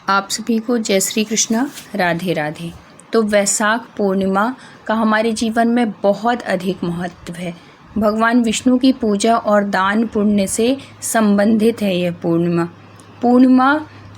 आप सभी को जय श्री कृष्णा, राधे राधे। तो वैशाख पूर्णिमा का हमारे जीवन में बहुत अधिक महत्व है। भगवान विष्णु की पूजा और दान पुण्य से संबंधित है यह पूर्णिमा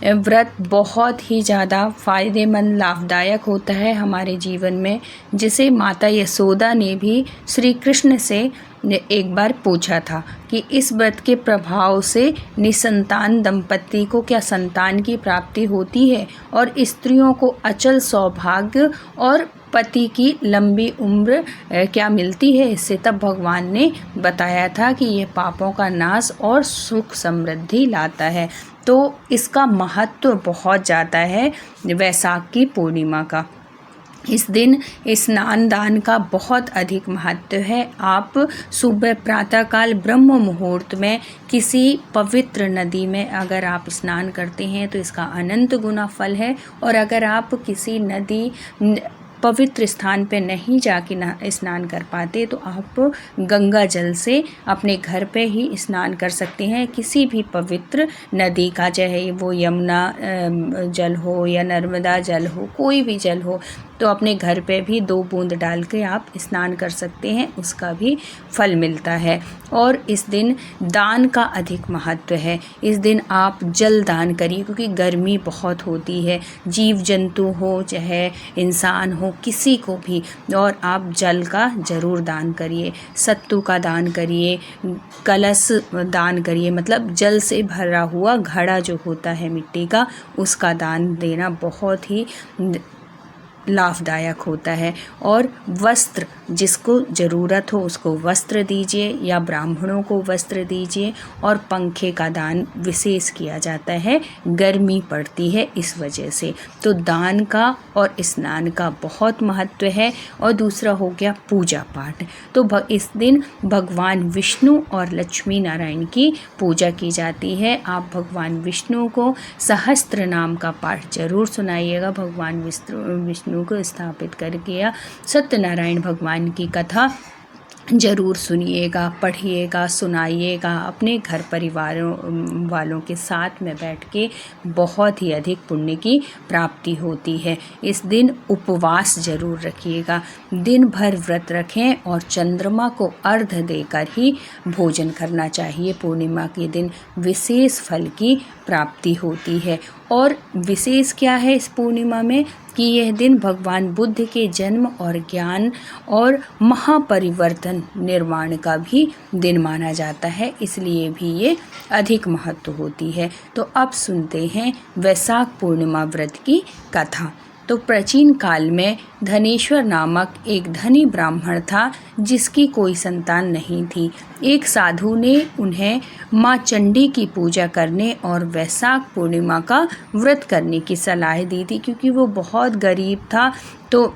व्रत बहुत ही ज़्यादा फ़ायदेमंद लाभदायक होता है हमारे जीवन में, जिसे माता यशोदा ने भी श्री कृष्ण से एक बार पूछा था कि इस व्रत के प्रभाव से निसंतान दंपति को क्या संतान की प्राप्ति होती है और स्त्रियों को अचल सौभाग्य और पति की लंबी उम्र क्या मिलती है इससे। तब भगवान ने बताया था कि यह पापों का नाश और सुख समृद्धि लाता है। तो इसका महत्व बहुत ज़्यादा है वैशाख की पूर्णिमा का। इस दिन स्नान दान का बहुत अधिक महत्व है। आप सुबह प्रातःकाल ब्रह्म मुहूर्त में किसी पवित्र नदी में अगर आप स्नान करते हैं तो इसका अनंत गुना फल है, और अगर आप किसी नदी पवित्र स्थान पे नहीं जाके स्नान कर पाते तो आप गंगा जल से अपने घर पे ही स्नान कर सकते हैं। किसी भी पवित्र नदी का, चाहे वो यमुना जल हो या नर्मदा जल हो, कोई भी जल हो, तो अपने घर पे भी 2 बूंद डाल के आप स्नान कर सकते हैं, उसका भी फल मिलता है। और इस दिन दान का अधिक महत्व है। इस दिन आप जल दान करिए, क्योंकि गर्मी बहुत होती है, जीव जंतु हो चाहे इंसान हो, किसी को भी, और आप जल का ज़रूर दान करिए। सत्तू का दान करिए, कलश दान करिए, मतलब जल से भरा हुआ घड़ा जो होता है मिट्टी का, उसका दान देना बहुत ही लाभदायक होता है। और वस्त्र, जिसको ज़रूरत हो उसको वस्त्र दीजिए या ब्राह्मणों को वस्त्र दीजिए। और पंखे का दान विशेष किया जाता है, गर्मी पड़ती है इस वजह से। तो दान का और स्नान का बहुत महत्व है। और दूसरा हो गया पूजा पाठ। तो इस दिन भगवान विष्णु और लक्ष्मी नारायण की पूजा की जाती है। आप भगवान विष्णु को सहस्त्र नाम का पाठ जरूर सुनाइएगा। भगवान विष्णु को स्थापित करके या सत्यनारायण भगवान की कथा जरूर सुनिएगा, पढ़िएगा, सुनाइएगा। अपने घर परिवारों वालों के साथ में बैठ के बहुत ही अधिक पुण्य की प्राप्ति होती है। इस दिन उपवास जरूर रखिएगा, दिन भर व्रत रखें और चंद्रमा को अर्घ्य देकर ही भोजन करना चाहिए। पूर्णिमा के दिन विशेष फल की प्राप्ति होती है। और विशेष क्या है इस पूर्णिमा में कि यह दिन भगवान बुद्ध के जन्म और ज्ञान और महापरिवर्तन निर्माण का भी दिन माना जाता है, इसलिए भी ये अधिक महत्व होती है। तो अब सुनते हैं वैशाख पूर्णिमा व्रत की कथा। तो प्राचीन काल में धनेश्वर नामक एक धनी ब्राह्मण था, जिसकी कोई संतान नहीं थी। एक साधु ने उन्हें माँ चंडी की पूजा करने और वैशाख पूर्णिमा का व्रत करने की सलाह दी थी, क्योंकि वो बहुत गरीब था। तो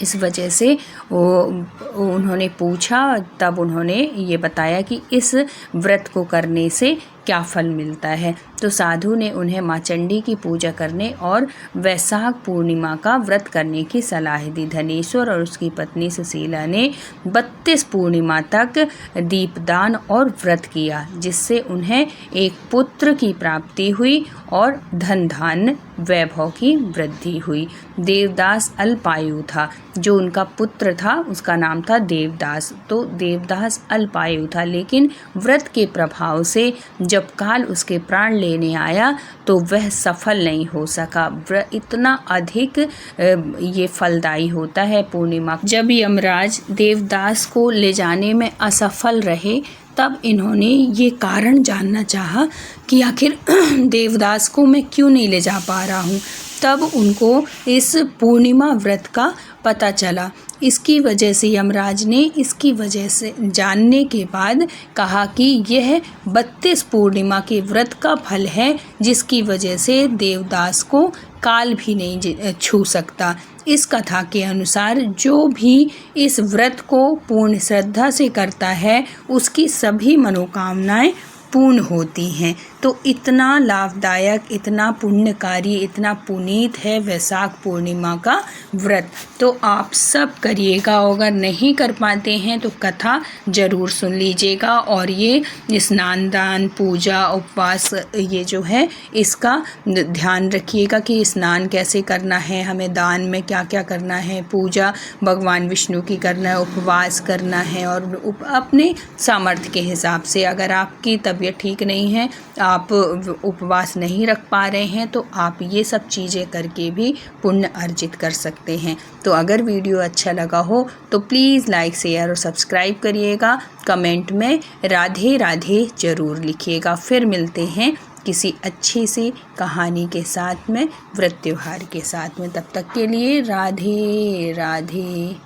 इस वजह से उन्होंने पूछा, तब उन्होंने ये बताया कि इस व्रत को करने से क्या फल मिलता है। तो साधु ने उन्हें माँ चंडी की पूजा करने और वैशाख पूर्णिमा का व्रत करने की सलाह दी। धनेश्वर और उसकी पत्नी सुशीला ने 32 पूर्णिमा तक दीपदान और व्रत किया, जिससे उन्हें एक पुत्र की प्राप्ति हुई और धन धान्य वैभव की वृद्धि हुई। देवदास अल्पायु था, जो उनका पुत्र था उसका नाम था देवदास। तो देवदास अल्पायु था, लेकिन व्रत के प्रभाव से जब काल उसके प्राण लेने आया तो वह सफल नहीं हो सका। व्रत इतना अधिक ये फलदायी होता है पूर्णिमा। जब यमराज देवदास को ले जाने में असफल रहे, तब इन्होंने ये कारण जानना चाहा कि आखिर देवदास को मैं क्यों नहीं ले जा पा रहा हूँ। तब उनको इस पूर्णिमा व्रत का पता चला। इसकी वजह से यमराज ने इसकी वजह से जानने के बाद कहा कि यह 32 पूर्णिमा के व्रत का फल है, जिसकी वजह से देवदास को काल भी नहीं छू सकता। इस कथा के अनुसार जो भी इस व्रत को पूर्ण श्रद्धा से करता है, उसकी सभी मनोकामनाएं पूर्ण होती हैं। तो इतना लाभदायक, इतना पुण्यकारी, इतना पुनीत है वैशाख पूर्णिमा का व्रत। तो आप सब करिएगा, अगर नहीं कर पाते हैं तो कथा ज़रूर सुन लीजिएगा। और ये स्नान दान पूजा उपवास ये जो है इसका ध्यान रखिएगा कि स्नान कैसे करना है, हमें दान में क्या क्या करना है, पूजा भगवान विष्णु की करना है, उपवास करना है और अपने सामर्थ्य के हिसाब से। अगर आपकी तबीयत ठीक नहीं है, आप उपवास नहीं रख पा रहे हैं, तो आप ये सब चीज़ें करके भी पुण्य अर्जित कर सकते हैं। तो अगर वीडियो अच्छा लगा हो तो प्लीज़ लाइक शेयर और सब्सक्राइब करिएगा। कमेंट में राधे राधे ज़रूर लिखिएगा। फिर मिलते हैं किसी अच्छी सी कहानी के साथ में, व्रत त्योहार के साथ में। तब तक के लिए राधे राधे।